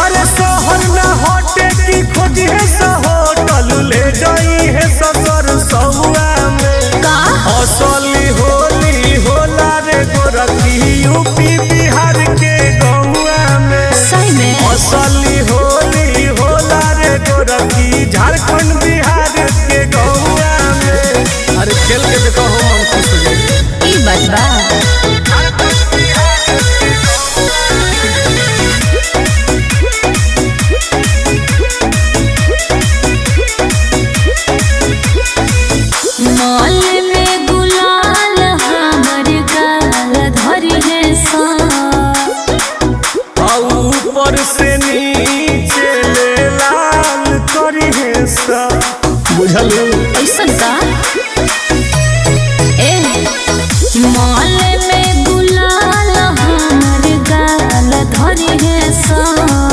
अरे शहर न होटे की खोजी है होटल ले जाई है ससुर सौआ में का असली होली होला रे गोरखी यूपी बिहार के गौआ में सही में असली होली होला रे गोरखी झारखंड बिहार के गौआ में। अरे खेल के देखो हम खुश हो जाएंगे। ई बात बा मॉल में गुलाल हमर गाल धरी है सा ऊपर से नीचे